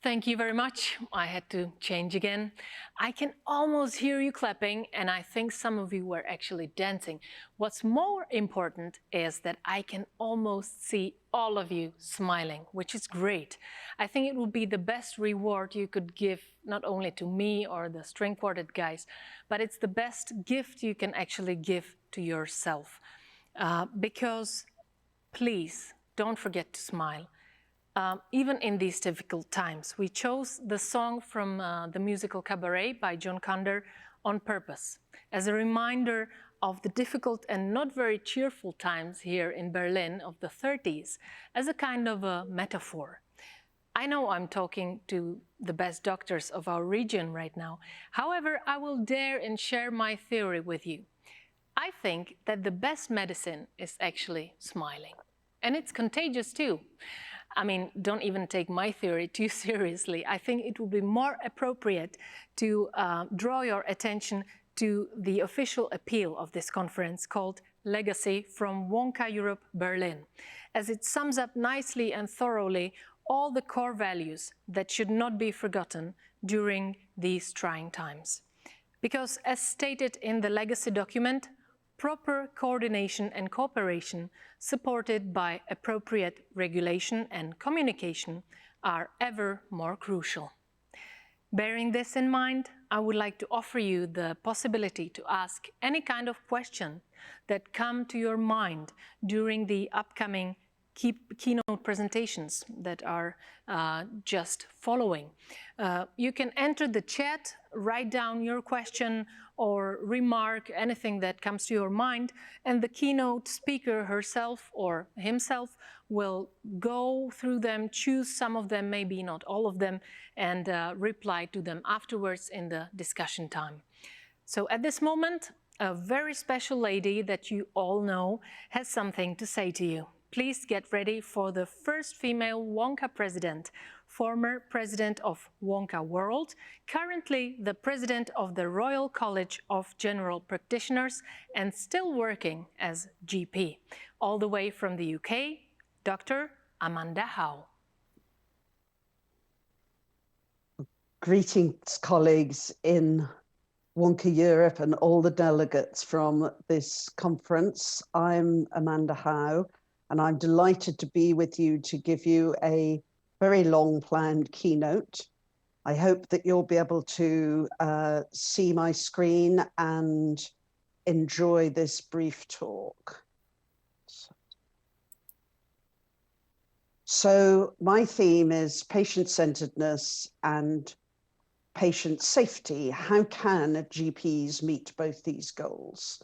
Thank you very much. I had to change again. I can almost hear you clapping, and I think some of you were actually dancing. What's more important is that I can almost see all of you smiling, which is great. I think it would be the best reward you could give not only to me or the string quartet guys, but it's the best gift you can actually give to yourself. Because please don't forget to smile. Even in these difficult times, we chose the song from the musical Cabaret by John Kander on purpose, as a reminder of the difficult and not very cheerful times here in Berlin of the 30s, as a kind of a metaphor. I know I'm talking to the best doctors of our region right now. However, I will dare and share my theory with you. I think that the best medicine is actually smiling. And it's contagious too. I mean, don't even take my theory too seriously. I think it would be more appropriate to draw your attention to the official appeal of this conference called Legacy from Wonka Europe Berlin, as it sums up nicely and thoroughly all the core values that should not be forgotten during these trying times. Because as stated in the Legacy document, proper coordination and cooperation, supported by appropriate regulation and communication, are ever more crucial. Bearing this in mind, I would like to offer you the possibility to ask any kind of question that come to your mind during the upcoming keynote presentations that are just following. You can enter the chat, write down your question or remark, anything that comes to your mind, and the keynote speaker herself or himself will go through them, choose some of them, maybe not all of them, and reply to them afterwards in the discussion time. So at this moment, a very special lady that you all know has something to say to you. Please get ready for the first female Wonka president, former president of Wonka World, currently the president of the Royal College of General Practitioners and still working as GP, all the way from the UK, Dr. Amanda Howe. Greetings, colleagues in Wonka Europe and all the delegates from this conference. I'm Amanda Howe, and I'm delighted to be with you to give you a very long planned keynote. I hope that you'll be able to see my screen and enjoy this brief talk. So my theme is patient-centeredness and patient safety. How can GPs meet both these goals?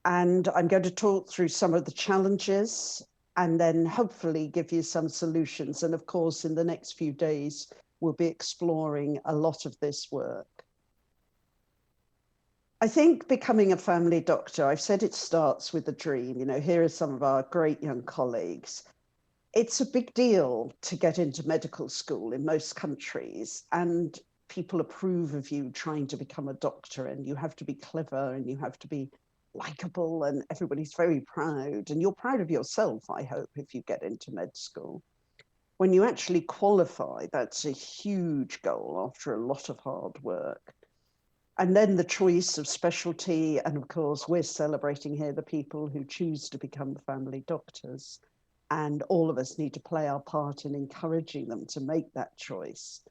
And I'm going to talk through some of the challenges and then hopefully give you some solutions. And of course, in the next few days, we'll be exploring a lot of this work. I think becoming a family doctor, I've said it starts with a dream. You know, here are some of our great young colleagues. It's a big deal to get into medical school in most countries, and people approve of you trying to become a doctor, and you have to be clever and you have to be likable, and everybody's very proud, and you're proud of yourself, I hope, if you get into med school. When you actually qualify, that's a huge goal after a lot of hard work. And then the choice of specialty, and of course we're celebrating here the people who choose to become family doctors, and all of us need to play our part in encouraging them to make that choice.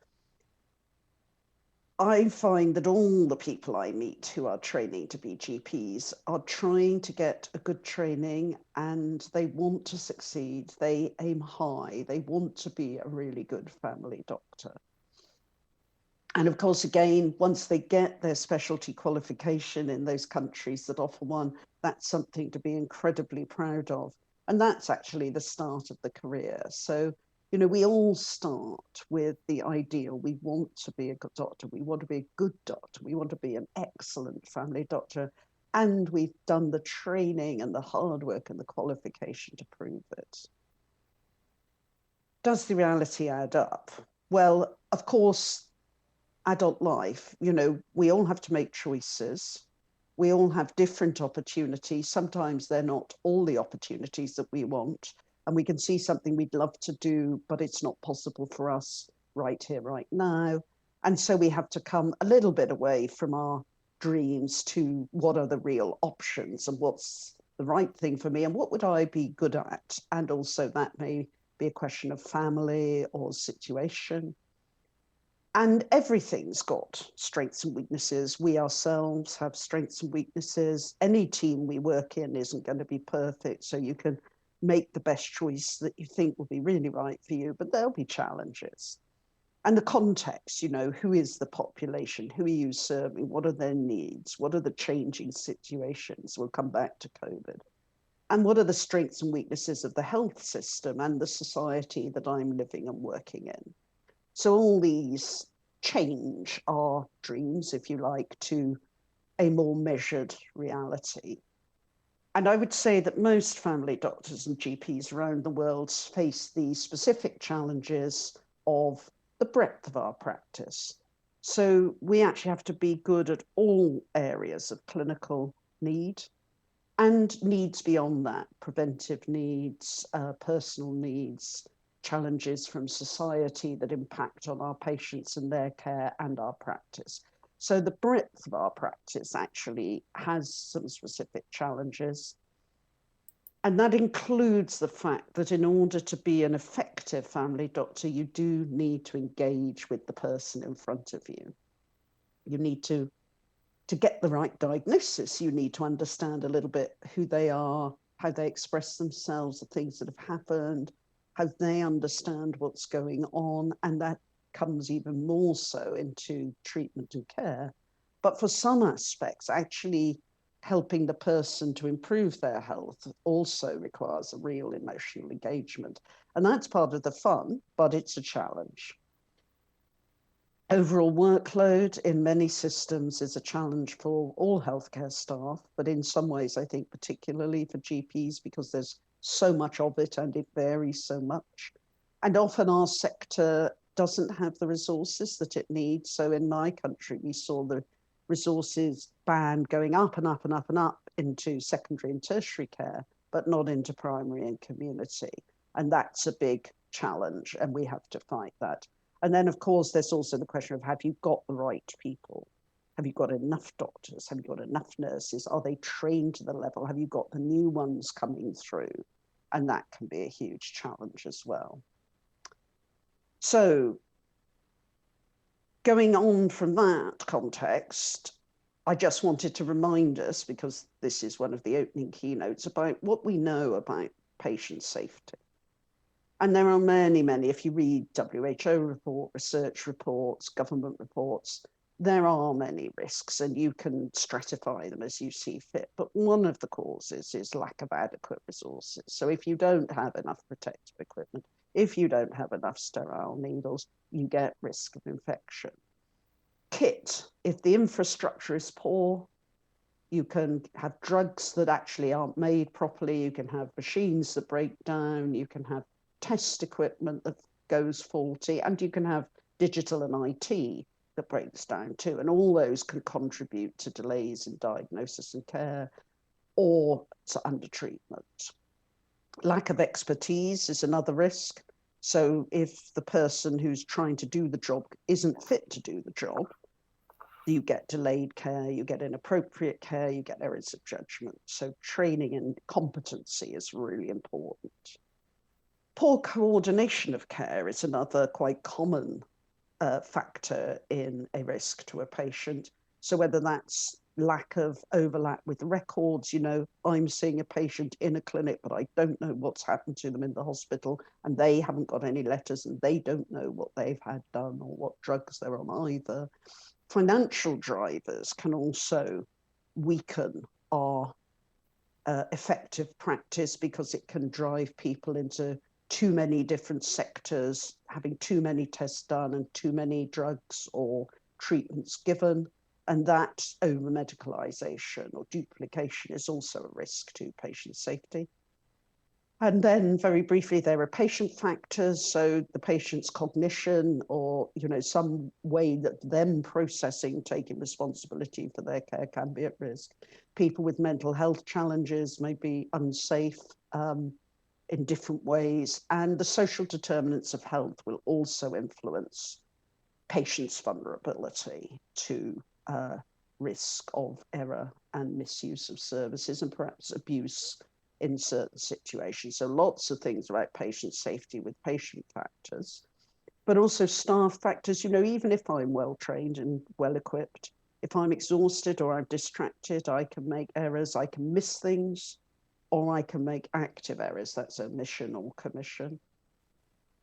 I find that all the people I meet who are training to be GPs are trying to get a good training, and they want to succeed. They aim high. They want to be a really good family doctor. And of course, again, once they get their specialty qualification in those countries that offer one, that's something to be incredibly proud of. And that's actually the start of the career. So, you know, we all start with the ideal. We want to be a good doctor. We want to be a good doctor. We want to be an excellent family doctor. And we've done the training and the hard work and the qualification to prove it. Does the reality add up? Well, of course, adult life, you know, we all have to make choices. We all have different opportunities. Sometimes they're not all the opportunities that we want. And we can see something we'd love to do, but it's not possible for us right here, right now. And so we have to come a little bit away from our dreams to what are the real options and what's the right thing for me and what would I be good at. And also that may be a question of family or situation. And everything's got strengths and weaknesses. We ourselves have strengths and weaknesses. Any team we work in isn't going to be perfect. So you can make the best choice that you think will be really right for you, but there'll be challenges. And the context, you know, who is the population? Who are you serving? What are their needs? What are the changing situations? We'll come back to COVID. And what are the strengths and weaknesses of the health system and the society that I'm living and working in? So all these change our dreams, if you like, to a more measured reality. And I would say that most family doctors and GPs around the world face the specific challenges of the breadth of our practice. So we actually have to be good at all areas of clinical need and needs beyond that, preventive needs, personal needs, challenges from society that impact on our patients and their care and our practice. So the breadth of our practice actually has some specific challenges. And that includes the fact that in order to be an effective family doctor, you do need to engage with the person in front of you. You need to get the right diagnosis. You need to understand a little bit who they are, how they express themselves, the things that have happened, how they understand what's going on, and that comes even more so into treatment and care. But for some aspects, actually helping the person to improve their health also requires a real emotional engagement. And that's part of the fun, but it's a challenge. Overall workload in many systems is a challenge for all healthcare staff, but in some ways, I think particularly for GPs, because there's so much of it and it varies so much. And often our sector doesn't have the resources that it needs. So in my country, we saw the resources band going up and up and up and up into secondary and tertiary care, but not into primary and community. And that's a big challenge, and we have to fight that. And then, of course, there's also the question of, have you got the right people? Have you got enough doctors? Have you got enough nurses? Are they trained to the level? Have you got the new ones coming through? And that can be a huge challenge as well. So going on from that context, I just wanted to remind us, because this is one of the opening keynotes, about what we know about patient safety. And there are many, many, if you read WHO report, research reports, government reports, there are many risks and you can stratify them as you see fit. But one of the causes is lack of adequate resources. So if you don't have enough protective equipment, if you don't have enough sterile needles, you get risk of infection. Kit, if the infrastructure is poor, you can have drugs that actually aren't made properly, you can have machines that break down, you can have test equipment that goes faulty, and you can have digital and IT that breaks down too. And all those can contribute to delays in diagnosis and care or to undertreatment. Lack of expertise is another risk. So if the person who's trying to do the job isn't fit to do the job, you get delayed care, you get inappropriate care, you get errors of judgment. So training and competency is really important. Poor coordination of care is another quite common factor in a risk to a patient. So whether that's lack of overlap with records, you know, I'm seeing a patient in a clinic, but I don't know what's happened to them in the hospital, and they haven't got any letters and they don't know what they've had done or what drugs they're on either. Financial drivers can also weaken our effective practice because it can drive people into too many different sectors, having too many tests done and too many drugs or treatments given. And that over-medicalization or duplication is also a risk to patient safety. And then very briefly, there are patient factors. So the patient's cognition or, you know, some way that them processing, taking responsibility for their care can be at risk. People with mental health challenges may be unsafe. in different ways, and the social determinants of health will also influence patients' vulnerability to risk of error and misuse of services, and perhaps abuse in certain situations. So lots of things about patient safety with patient factors, but also staff factors. Even if I'm well trained and well equipped, if I'm exhausted or I'm distracted, I can make errors, I can miss things, or I can make active errors. That's omission or commission.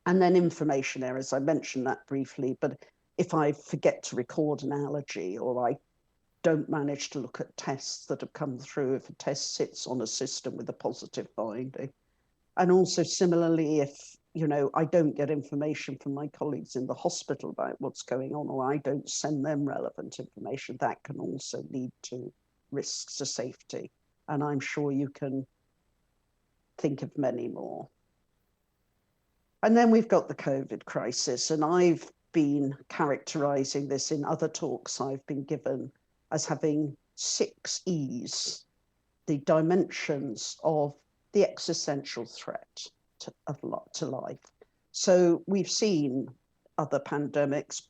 And then information errors, I mentioned that briefly, but if I forget to record an allergy, or I don't manage to look at tests that have come through, if a test sits on a system with a positive finding. And also similarly, if I don't get information from my colleagues in the hospital about what's going on, or I don't send them relevant information, that can also lead to risks to safety. And I'm sure you can think of many more. And then we've got the COVID crisis, and I've been characterizing this in other talks I've been given as having 6 E's, the dimensions of the existential threat to life. So we've seen other pandemics,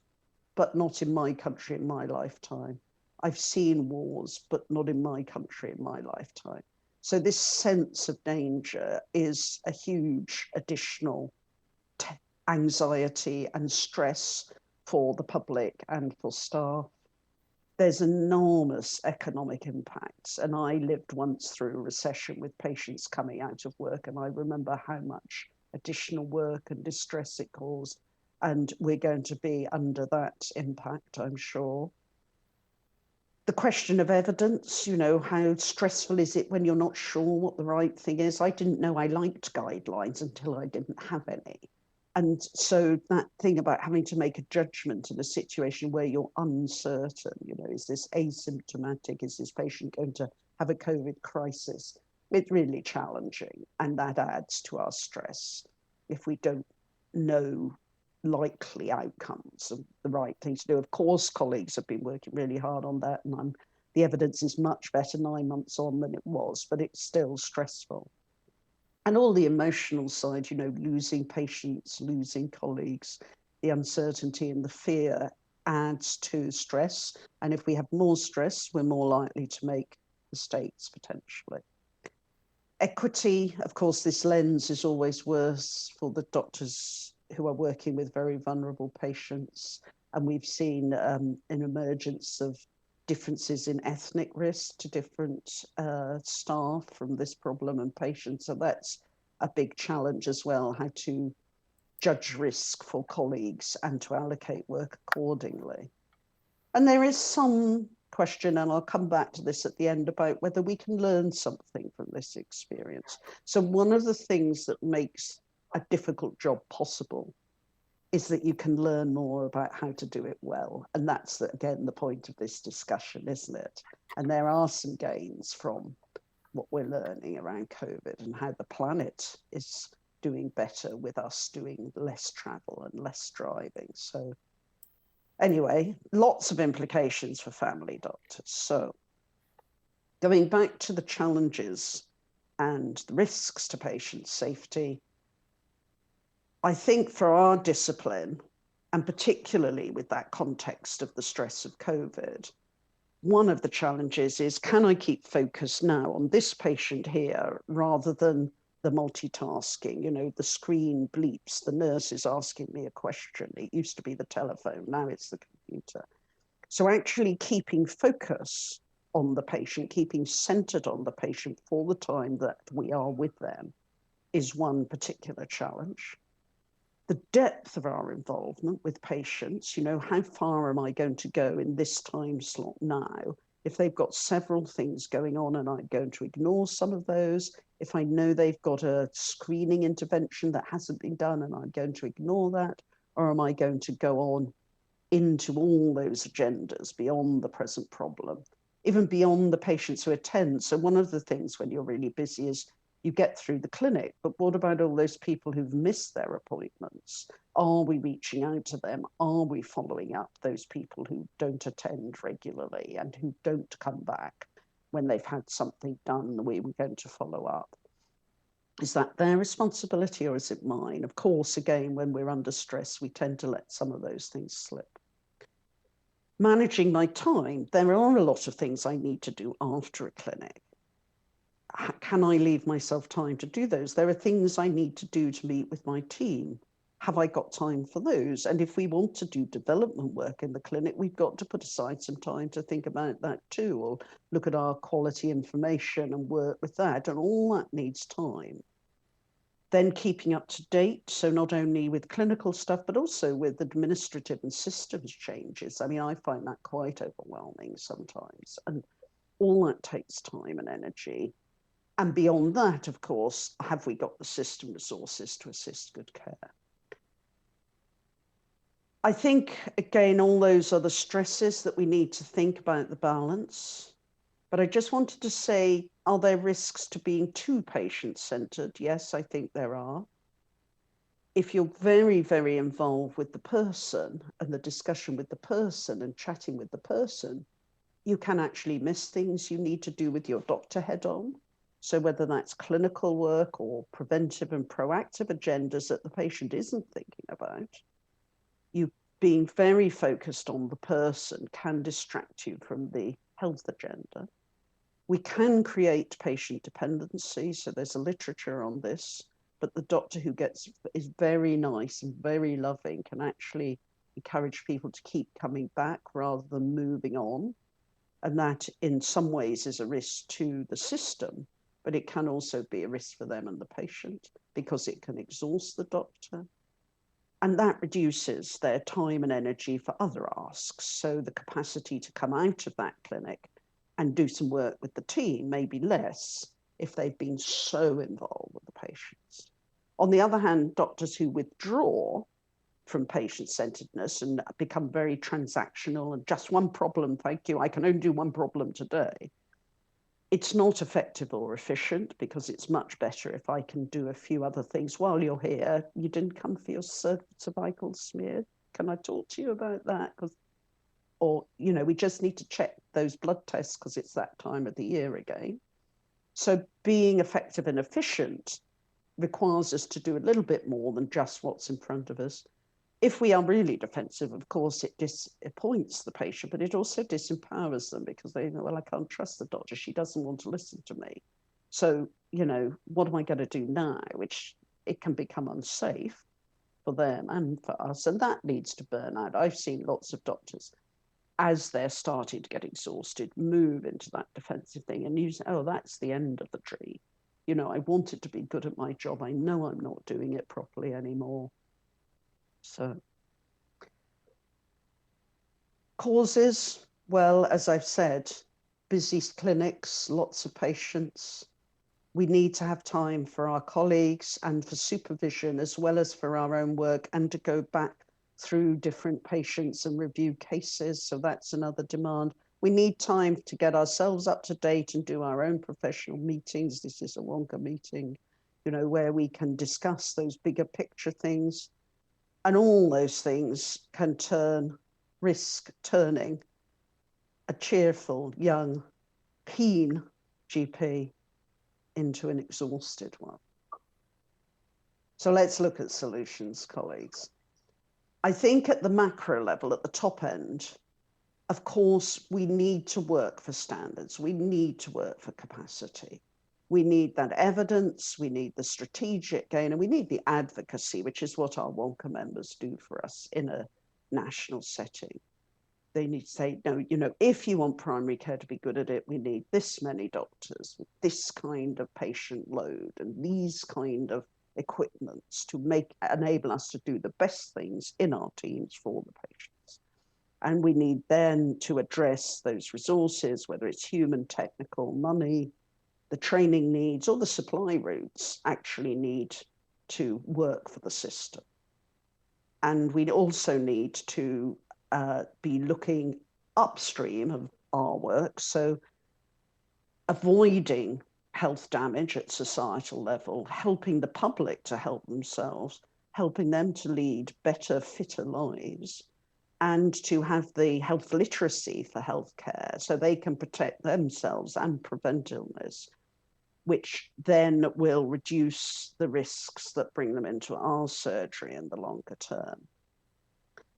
but not in my country in my lifetime. I've seen wars, but not in my country in my lifetime. So this sense of danger is a huge additional anxiety and stress for the public and for staff. There's enormous economic impacts. And I lived once through a recession with patients coming out of work, and I remember how much additional work and distress it caused. And we're going to be under that impact, I'm sure. The question of evidence, how stressful is it when you're not sure what the right thing is? I didn't know I liked guidelines until I didn't have any. And so that thing about having to make a judgment in a situation where you're uncertain, is this asymptomatic? Is this patient going to have a COVID crisis? It's really challenging. And that adds to our stress if we don't know likely outcomes of the right thing to do. Of course, colleagues have been working really hard on that, and the evidence is much better 9 months on than it was, but it's still stressful. And all the emotional side, losing patients, losing colleagues, the uncertainty and the fear adds to stress. And if we have more stress, we're more likely to make mistakes potentially. Equity, of course, this lens is always worse for the doctors who are working with very vulnerable patients. And we've seen an emergence of differences in ethnic risk to different staff from this problem and patients. So that's a big challenge as well, how to judge risk for colleagues and to allocate work accordingly. And there is some question, and I'll come back to this at the end, about whether we can learn something from this experience. So one of the things that makes a difficult job possible is that you can learn more about how to do it well. And that's, again, the point of this discussion, isn't it? And there are some gains from what we're learning around COVID and how the planet is doing better with us doing less travel and less driving. So anyway, lots of implications for family doctors. So going back to the challenges and the risks to patient safety, I think for our discipline, and particularly with that context of the stress of COVID, one of the challenges is, can I keep focus now on this patient here rather than the multitasking? The screen bleeps, the nurse is asking me a question. It used to be the telephone, now it's the computer. So actually keeping focus on the patient, keeping centered on the patient for the time that we are with them is one particular challenge. The depth of our involvement with patients, how far am I going to go in this time slot now? If they've got several things going on and I'm going to ignore some of those, if I know they've got a screening intervention that hasn't been done and I'm going to ignore that, or am I going to go on into all those agendas beyond the present problem, even beyond the patients who attend? So one of the things when you're really busy is you get through the clinic, but what about all those people who've missed their appointments? Are we reaching out to them? Are we following up those people who don't attend regularly and who don't come back when they've had something done? We were going to follow up. Is that their responsibility or is it mine? Of course, again, when we're under stress, we tend to let some of those things slip. Managing my time, there are a lot of things I need to do after a clinic. Can I leave myself time to do those? There are things I need to do to meet with my team. Have I got time for those? And if we want to do development work in the clinic, we've got to put aside some time to think about that too, or look at our quality information and work with that. And all that needs time. Then keeping up to date, so not only with clinical stuff, but also with administrative and systems changes. I mean, I find that quite overwhelming sometimes. And all that takes time and energy. And beyond that, of course, have we got the system resources to assist good care? I think, again, all those are the stresses that we need to think about the balance. But I just wanted to say, are there risks to being too patient-centered? Yes, I think there are. If you're very, very involved with the person and the discussion with the person and chatting with the person, you can actually miss things you need to do with your doctor head on. So whether that's clinical work or preventive and proactive agendas that the patient isn't thinking about, you being very focused on the person can distract you from the health agenda. We can create patient dependency, so there's a literature on this, but the doctor who is very nice and very loving can actually encourage people to keep coming back rather than moving on. And that in some ways is a risk to the system, but it can also be a risk for them and the patient because it can exhaust the doctor. And that reduces their time and energy for other asks. So the capacity to come out of that clinic and do some work with the team may be less if they've been so involved with the patients. On the other hand, doctors who withdraw from patient-centeredness and become very transactional and just one problem, thank you, I can only do one problem today, it's not effective or efficient because it's much better if I can do a few other things while you're here. You didn't come for your cervical smear. Can I talk to you about that? Or, you know, we just need to check those blood tests because it's that time of the year again. So being effective and efficient requires us to do a little bit more than just what's in front of us. If we are really defensive, of course, it disappoints the patient, but it also disempowers them because they know, well, I can't trust the doctor. She doesn't want to listen to me. So, you know, what am I going to do now? Which it can become unsafe for them and for us. And that leads to burnout. I've seen lots of doctors, as they're starting to get exhausted, move into that defensive thing. And you say, oh, that's the end of the tree. You know, I wanted to be good at my job. I know I'm not doing it properly anymore. So causes, well, as I've said, busy clinics, lots of patients. We need to have time for our colleagues and for supervision as well as for our own work and to go back through different patients and review cases. So that's another demand. We need time to get ourselves up to date and do our own professional meetings. This is a Wonka meeting, you know, where we can discuss those bigger picture things. And all those things can risk turning a cheerful, young, keen GP into an exhausted one. So let's look at solutions, colleagues. I think at the macro level, at the top end, of course, we need to work for standards. We need to work for capacity. We need that evidence, we need the strategic gain, and we need the advocacy, which is what our Wonka members do for us in a national setting. They need to say, no, you know, if you want primary care to be good at it, we need this many doctors with this kind of patient load and these kind of equipments to enable us to do the best things in our teams for the patients. And we need then to address those resources, whether it's human, technical, money, the training needs, or the supply routes actually need to work for the system. And we also need to be looking upstream of our work, so avoiding health damage at societal level, helping the public to help themselves, helping them to lead better, fitter lives, and to have the health literacy for healthcare so they can protect themselves and prevent illness. which then will reduce the risks that bring them into our surgery in the longer term.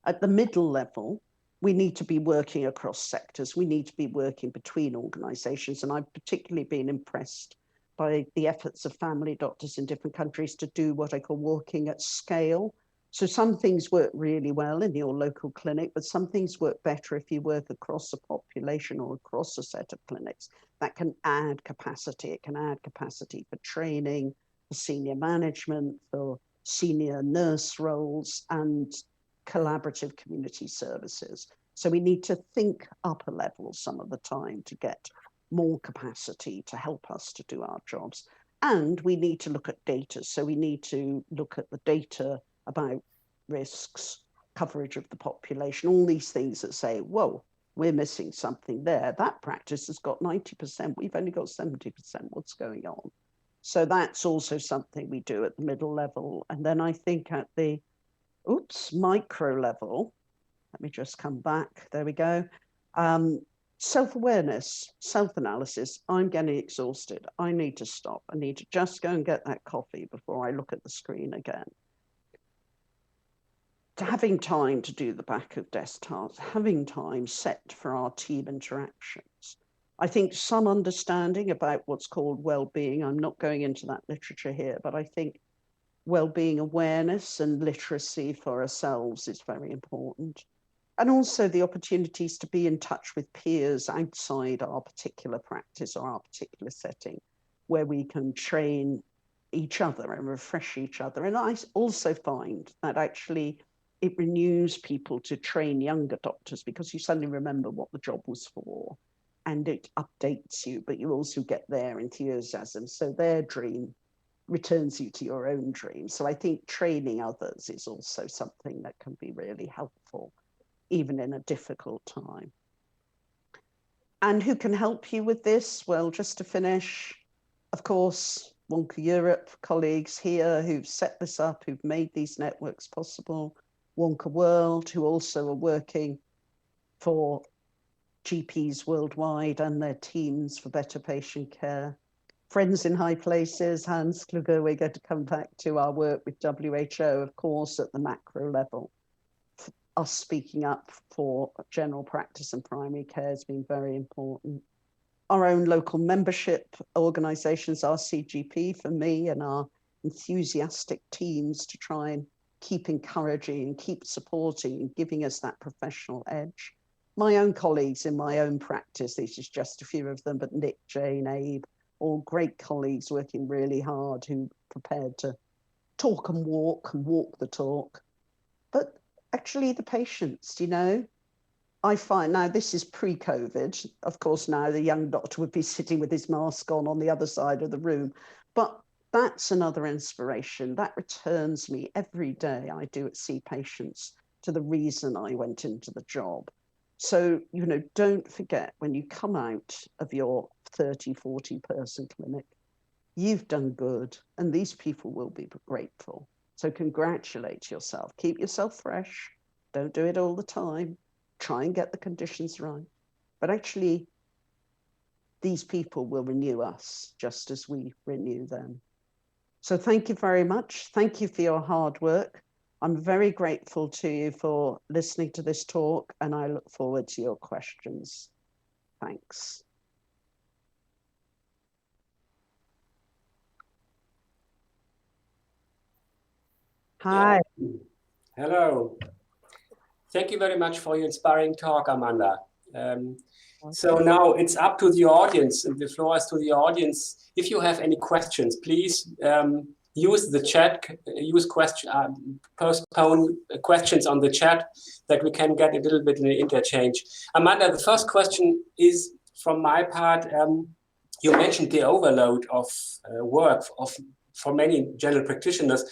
At the middle level, we need to be working across sectors. We need to be working between organizations. And I've particularly been impressed by the efforts of family doctors in different countries to do what I call working at scale. So some things work really well in your local clinic, but some things work better if you work across a population or across a set of clinics. That can add capacity. It can add capacity for training, for senior management, for senior nurse roles, and collaborative community services. So we need to think upper levels some of the time to get more capacity to help us to do our jobs. And we need to look at data. So we need to look at the data about risks, coverage of the population, all these things that say, whoa, we're missing something there. That practice has got 90%. We've only got 70%. What's going on? So that's also something we do at the middle level. And then I think at the micro level, let me just come back. There we go. Self-awareness, self-analysis. I'm getting exhausted. I need to stop. I need to just go and get that coffee before I look at the screen again. Having time to do the back of desk tasks, having time set for our team interactions. I think some understanding about what's called well-being. I'm not going into that literature here, but I think well-being awareness and literacy for ourselves is very important. And also the opportunities to be in touch with peers outside our particular practice or our particular setting, where we can train each other and refresh each other. And I also find that actually it renews people to train younger doctors, because you suddenly remember what the job was for and it updates you, but you also get their enthusiasm. So their dream returns you to your own dream. So I think training others is also something that can be really helpful, even in a difficult time. And who can help you with this? Well, just to finish, of course, Wonka Europe colleagues here who've set this up, who've made these networks possible. Wonka World, who also are working for GPs worldwide and their teams for better patient care. Friends in High Places, Hans Kluger, we're going to come back to our work with WHO, of course, at the macro level. Us speaking up for general practice and primary care has been very important. Our own local membership organizations, our CGP for me, and our enthusiastic teams to try and keep encouraging and keep supporting and giving us that professional edge. My own colleagues in my own practice, these are just a few of them, but Nick, Jane, Abe, all great colleagues working really hard who prepared to talk and walk the talk. But actually the patients, you know, I find now this is pre-COVID. Of course, now the young doctor would be sitting with his mask on the other side of the room, but that's another inspiration. That returns me every day I do see patients to the reason I went into the job. So, you know, don't forget when you come out of your 30, 40 person clinic, you've done good and these people will be grateful. So congratulate yourself, keep yourself fresh. Don't do it all the time. Try and get the conditions right. But actually, these people will renew us just as we renew them. So thank you very much. Thank you for your hard work. I'm very grateful to you for listening to this talk, and I look forward to your questions. Thanks. Hi. Hello. Thank you very much for your inspiring talk, Amanda. So now it's up to the audience, and the floor is to the audience. If you have any questions, please use the chat, postpone questions on the chat that we can get a little bit in the interchange. Amanda, the first question is from my part. You mentioned the overload of work for many general practitioners.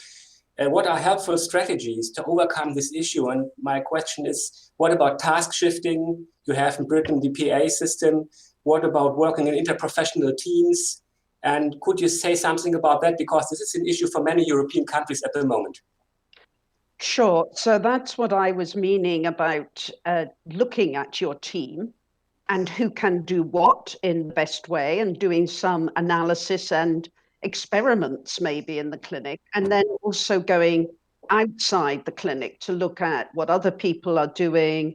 What are helpful strategies to overcome this issue? And my question is, what about task shifting? You have in Britain the PA system. What about working in interprofessional teams? And could you say something about that? Because this is an issue for many European countries at the moment. Sure. So that's what I was meaning about looking at your team and who can do what in the best way, and doing some analysis and experiments maybe in the clinic, and then also going outside the clinic to look at what other people are doing.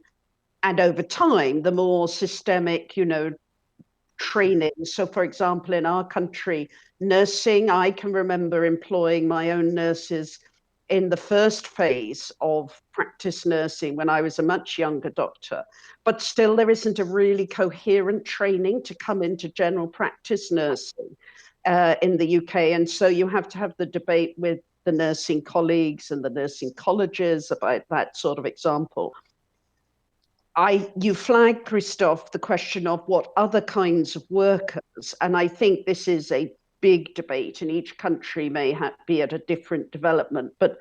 And over time, the more systemic, training. So, for example, in our country, nursing, I can remember employing my own nurses in the first phase of practice nursing when I was a much younger doctor. But still, there isn't a really coherent training to come into general practice nursing in the UK. And so you have to have the debate with the nursing colleagues and the nursing colleges about that sort of example. You flagged, Christophe, the question of what other kinds of workers, and I think this is a big debate, and each country may be at a different development. But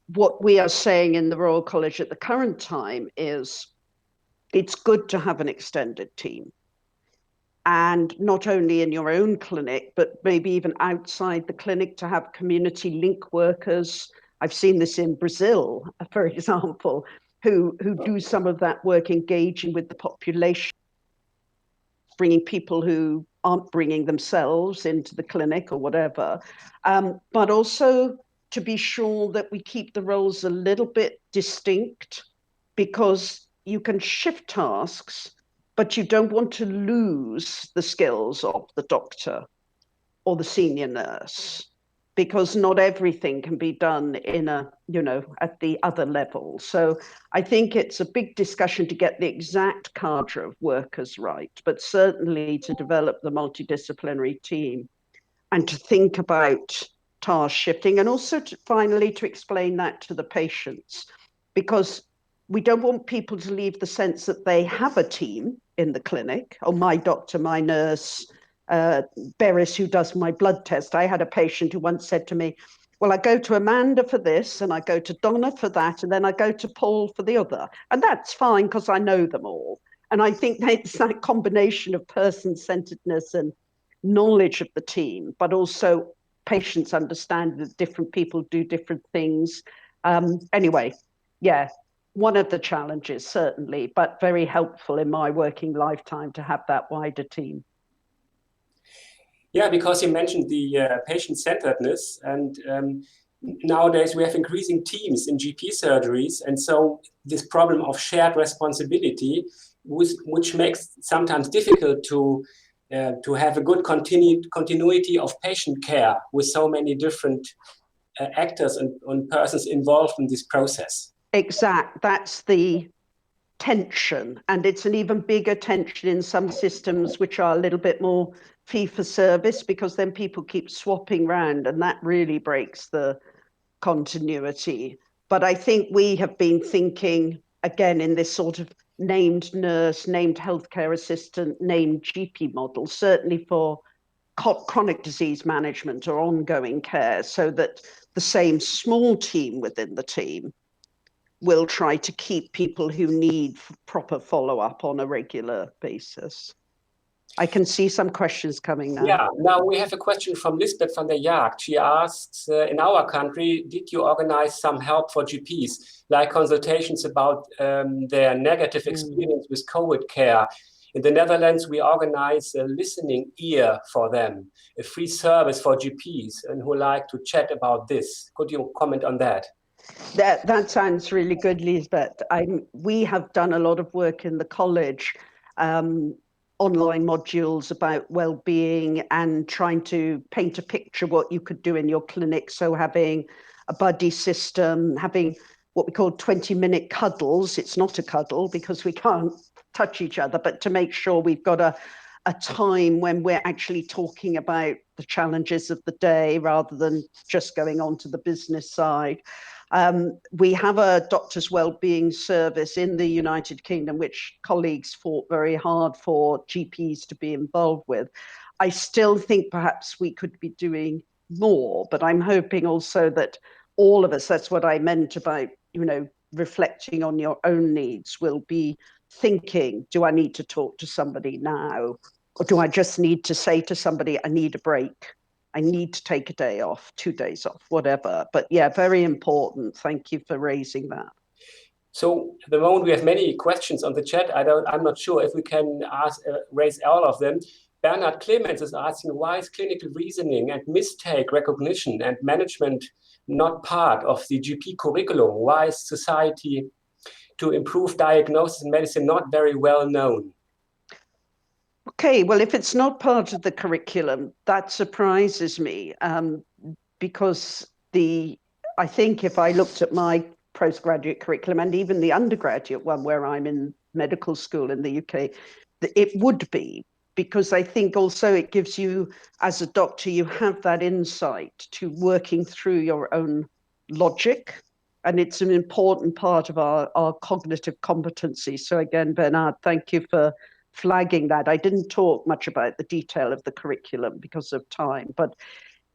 what we are saying in the Royal College at the current time is it's good to have an extended team. And not only in your own clinic, but maybe even outside the clinic, to have community link workers. I've seen this in Brazil, for example, who do some of that work, engaging with the population, bringing people who aren't bringing themselves into the clinic or whatever, but also to be sure that we keep the roles a little bit distinct, because you can shift tasks, but you don't want to lose the skills of the doctor or the senior nurse, because not everything can be done in at the other level. So I think it's a big discussion to get the exact cadre of workers right, but certainly to develop the multidisciplinary team and to think about task shifting, and also finally to explain that to the patients, because we don't want people to leave the sense that they have a team in the clinic. Oh, my doctor, my nurse, Beres, who does my blood test. I had a patient who once said to me, well, I go to Amanda for this, and I go to Donna for that, and then I go to Paul for the other. And that's fine because I know them all. And I think it's that combination of person-centeredness and knowledge of the team, but also patients understand that different people do different things. Anyway, yeah, one of the challenges, certainly, but very helpful in my working lifetime to have that wider team. Yeah, because you mentioned the patient-centeredness, and nowadays we have increasing teams in GP surgeries, and so this problem of shared responsibility, which makes sometimes difficult to have a good continuity of patient care with so many different actors and persons involved in this process. Exact. That's the tension, and it's an even bigger tension in some systems which are a little bit more fee for service, because then people keep swapping around, and that really breaks the continuity. But I think we have been thinking again in this sort of named nurse, named healthcare assistant, named GP model, certainly for chronic disease management or ongoing care, so that the same small team within the team will try to keep people who need proper follow-up on a regular basis. I can see some questions coming now. Yeah, now we have a question from Lisbeth van der Jagd. She asks, in our country, did you organize some help for GPs, like consultations about their negative experience with COVID care? In the Netherlands, we organize a listening ear for them, a free service for GPs and who like to chat about this. Could you comment on that? That sounds really good, Lisbeth. We have done a lot of work in the college, online modules about well-being, and trying to paint a picture what you could do in your clinic. So having a buddy system, having what we call 20-minute cuddles. It's not a cuddle because we can't touch each other, but to make sure we've got a time when we're actually talking about the challenges of the day rather than just going on to the business side. We have a doctor's wellbeing service in the United Kingdom, which colleagues fought very hard for GPs to be involved with. I still think perhaps we could be doing more, but I'm hoping also that all of us, that's what I meant about, reflecting on your own needs, will be thinking, do I need to talk to somebody now? Or do I just need to say to somebody, I need a break? I need to take a day off, 2 days off, whatever. But yeah, very important. Thank you for raising that. So at the moment we have many questions on the chat. I'm not sure if we can raise all of them. Bernhard Clemens is asking, why is clinical reasoning and mistake recognition and management not part of the GP curriculum? Why is society to improve diagnosis in medicine not very well known? Okay, well, if it's not part of the curriculum, that surprises me, because I think if I looked at my postgraduate curriculum and even the undergraduate one where I'm in medical school in the UK, it would be, because I think also it gives you, as a doctor, you have that insight to working through your own logic. And it's an important part of our cognitive competency. So again, Bernard, thank you for flagging that. I didn't talk much about the detail of the curriculum because of time, but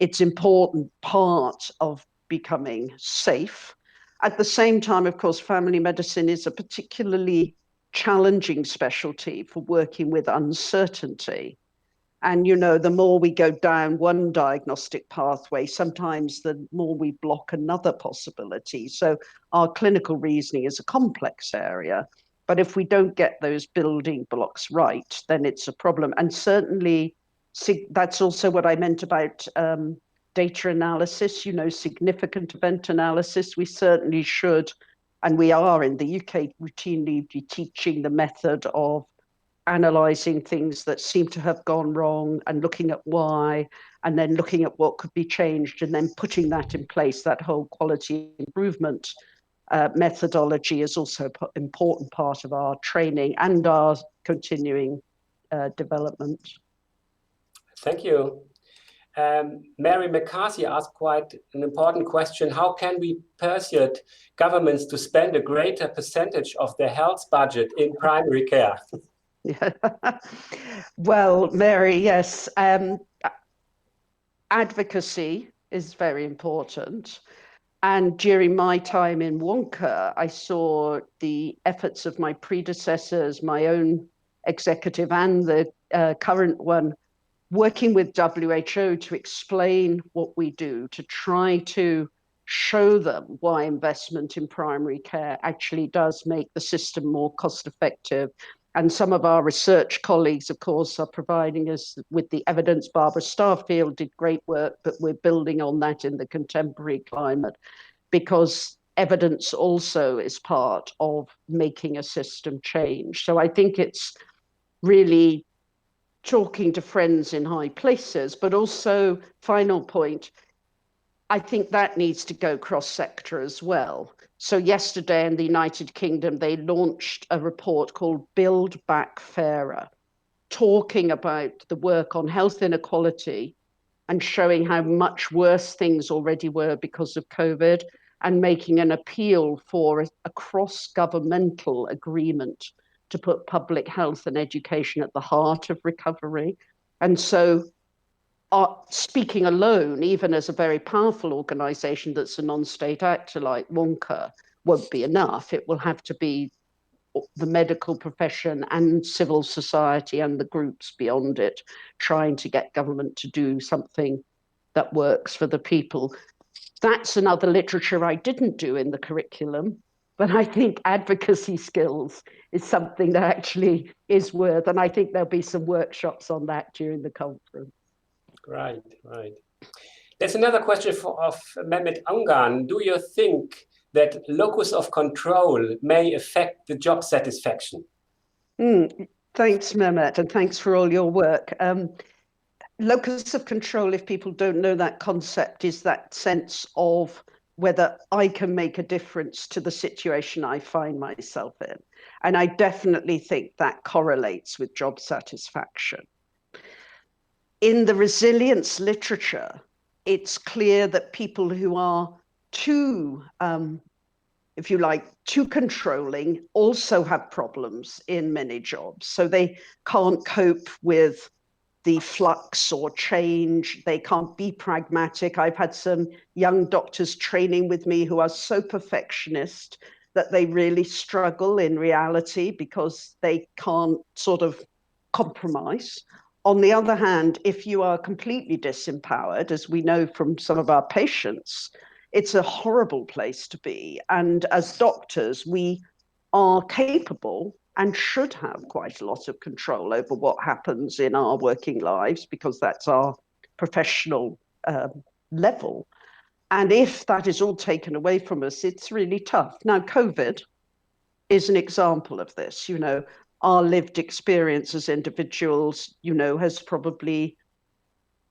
it's important part of becoming safe. At the same time, of course, family medicine is a particularly challenging specialty for working with uncertainty. And, you know, the more we go down one diagnostic pathway, sometimes the more we block another possibility. So our clinical reasoning is a complex area. But if we don't get those building blocks right, then it's a problem. And certainly that's also what I meant about data analysis, you know, significant event analysis. We certainly should, and we are in the UK routinely teaching the method of analysing things that seem to have gone wrong and looking at why, and then looking at what could be changed and then putting that in place. That whole quality improvement methodology is also an important part of our training and our continuing development. Thank you. Mary McCarthy asked quite an important question. How can we persuade governments to spend a greater percentage of their health budget in primary care? Well, Mary, yes. Advocacy is very important. And during my time in Wonka, I saw the efforts of my predecessors, my own executive and the current one, working with WHO to explain what we do, to try to show them why investment in primary care actually does make the system more cost effective. And some of our research colleagues, of course, are providing us with the evidence. Barbara Starfield did great work, but we're building on that in the contemporary climate, because evidence also is part of making a system change. So I think it's really talking to friends in high places, but also, final point, I think that needs to go cross-sector as well. So yesterday in the United Kingdom, they launched a report called Build Back Fairer, talking about the work on health inequality and showing how much worse things already were because of COVID, and making an appeal for a cross-governmental agreement to put public health and education at the heart of recovery. And so speaking alone, even as a very powerful organization that's a non-state actor like Wonka, won't be enough. It will have to be the medical profession and civil society and the groups beyond it trying to get government to do something that works for the people. That's another literature I didn't do in the curriculum, but I think advocacy skills is something that actually is worth, and I think there'll be some workshops on that during the conference. Right. There's another question of Mehmet Angan. Do you think that locus of control may affect the job satisfaction? Thanks, Mehmet, and thanks for all your work. Locus of control, if people don't know that concept, is that sense of whether I can make a difference to the situation I find myself in. And I definitely think that correlates with job satisfaction. In the resilience literature, it's clear that people who are too, if you like, too controlling also have problems in many jobs. So they can't cope with the flux or change. They can't be pragmatic. I've had some young doctors training with me who are so perfectionist that they really struggle in reality because they can't sort of compromise. On the other hand, if you are completely disempowered, as we know from some of our patients, It's a horrible place to be. And as doctors, we are capable and should have quite a lot of control over what happens in our working lives, because that's our professional level. And if that is all taken away from us, it's really tough. Now, COVID is an example of this. You know, our lived experience as individuals, you know, has probably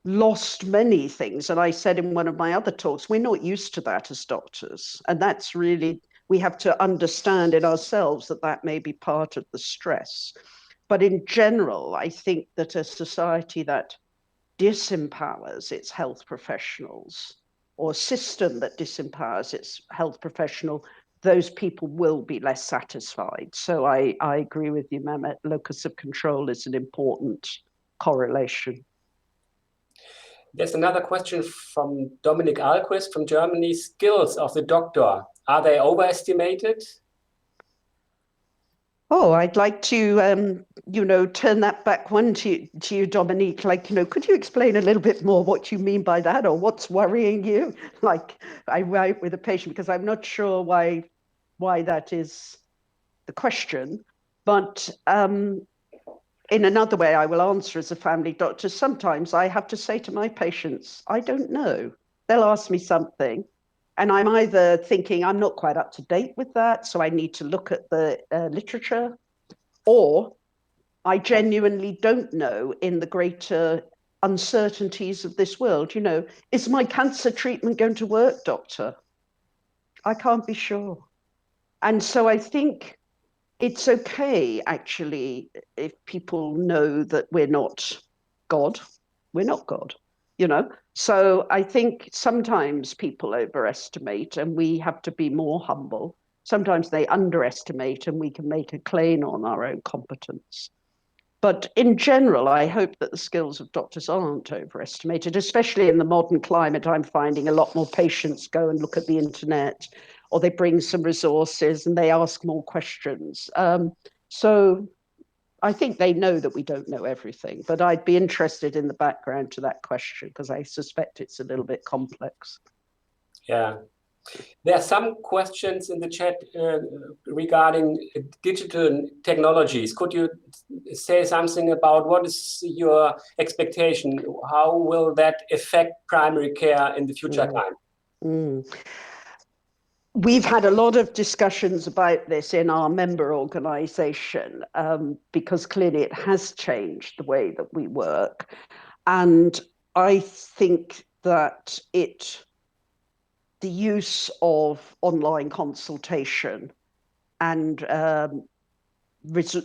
lost many things. And I said in one of my other talks, we're not used to that as doctors. And that's really, we have to understand in ourselves that that may be part of the stress. But in general, I think that a society that disempowers its health professionals, or a system that disempowers its health professional, those people will be less satisfied. So I agree with you, Mehmet. Locus of control is an important correlation. There's another question from Dominic Alquist from Germany. Skills of the doctor, are they overestimated? Oh, I'd like to, turn that back one to you, Dominique. Like, could you explain a little bit more what you mean by that, or what's worrying you? Like, I write with a patient, because I'm not sure why that is the question. But in another way, I will answer as a family doctor. Sometimes I have to say to my patients, I don't know. They'll ask me something, and I'm either thinking I'm not quite up to date with that, so I need to look at the literature, or I genuinely don't know in the greater uncertainties of this world. Is my cancer treatment going to work, doctor? I can't be sure. And so I think it's okay, actually, if people know that we're not God. We're not God, So I think sometimes people overestimate, and we have to be more humble. Sometimes they underestimate, and we can make a claim on our own competence. But in general, I hope that the skills of doctors aren't overestimated, especially in the modern climate. I'm finding a lot more patients go and look at the internet, or they bring some resources and they ask more questions. So I think they know that we don't know everything, but I'd be interested in the background to that question, because I suspect it's a little bit complex. Yeah. There are some questions in the chat regarding digital technologies. Could you say something about what is your expectation? How will that affect primary care in the future time? We've had a lot of discussions about this in our member organization, because clearly it has changed the way that we work. And I think that the use of online consultation and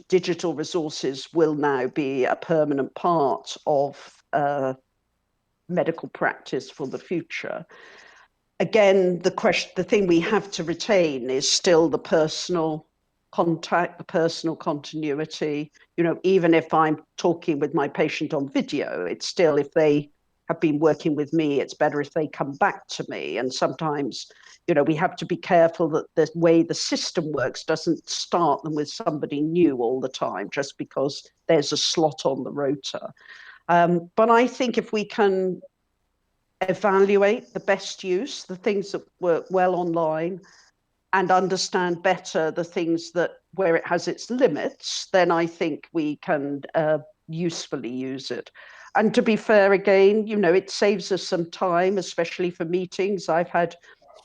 digital resources will now be a permanent part of medical practice for the future. Again, the thing we have to retain is still the personal contact, the personal continuity. Even if I'm talking with my patient on video, it's still, if they have been working with me, it's better if they come back to me. And sometimes, we have to be careful that the way the system works doesn't start them with somebody new all the time, just because there's a slot on the rota. But I think if we can evaluate the best use, the things that work well online, and understand better the things that where it has its limits, then I think we can usefully use it. And to be fair, again, it saves us some time, especially for meetings.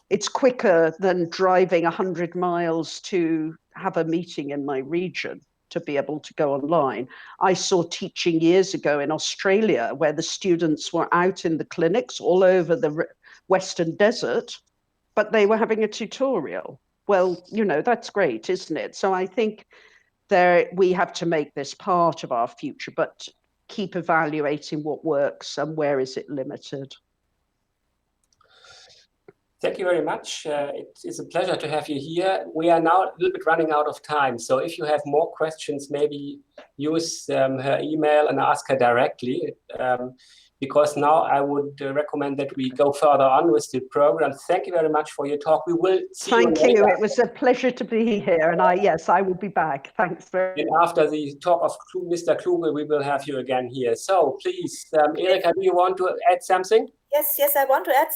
It's quicker than driving 100 miles to have a meeting in my region to be able to go online. I saw teaching years ago in Australia, where the students were out in the clinics all over the Western Desert, but they were having a tutorial. Well, that's great, isn't it? So I think we have to make this part of our future, but keep evaluating what works and where is it limited. Thank you very much. It is a pleasure to have you here. We are now a little bit running out of time. So if you have more questions, maybe use her email and ask her directly. Because now I would recommend that we go further on with the program. Thank you very much for your talk. We will see you later. Thank you. It was a pleasure to be here. And I will be back. Thanks very much. And after the talk of Mr. Kluge, we will have you again here. So please, Erika, do you want to add something? Yes, I want to add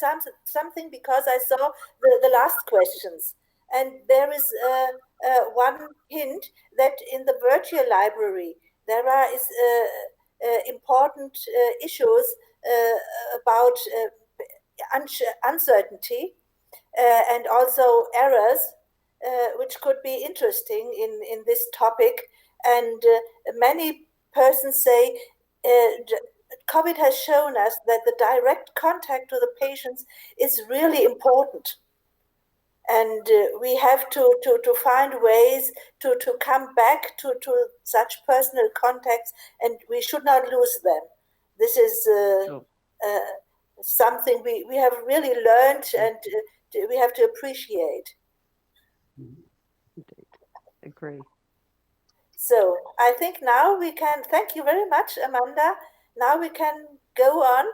something because I saw the last questions. And there is one hint that in the virtual library, there are important issues about uncertainty and also errors, which could be interesting in this topic. And many persons say COVID has shown us that the direct contact to the patients is really important. And we have to find ways to come back to such personal contacts, and we should not lose them. This is something we have really learned, and we have to appreciate. Indeed. Agree. So I think now we can, thank you very much, Amanda. Now we can go on